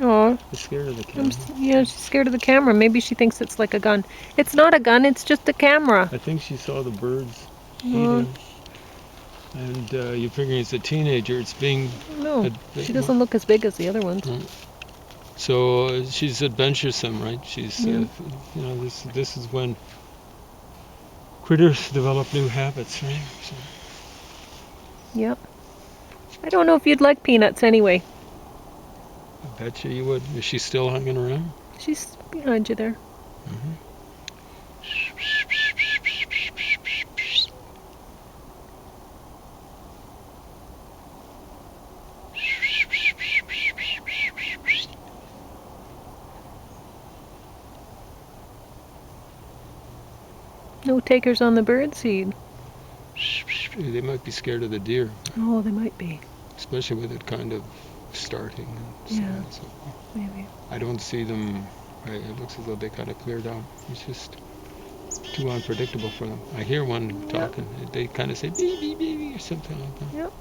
Oh, She's scared of the camera. yeah, she's scared of the camera. Maybe she thinks it's like a gun. It's not a gun, it's just a camera. I think she saw the birds Oh, eating, and you're figuring it's a teenager. It's being no, she doesn't look as big as the other ones. So she's adventuresome, right? She's, Yeah. this is when critters develop new habits, right? So. Yep. I don't know if you'd like peanuts anyway. I bet you would. Is she still hanging around? She's behind you there. Mm-hmm. No takers on the birdseed. They might be scared of the deer. Oh, they might be. Especially with it kind of starting. And yeah, so maybe. I don't see them. Right, it looks as though they kind of cleared out. It's just too unpredictable for them. I hear one talking. Yep. They kind of say beep beep beep or something like that. Yep.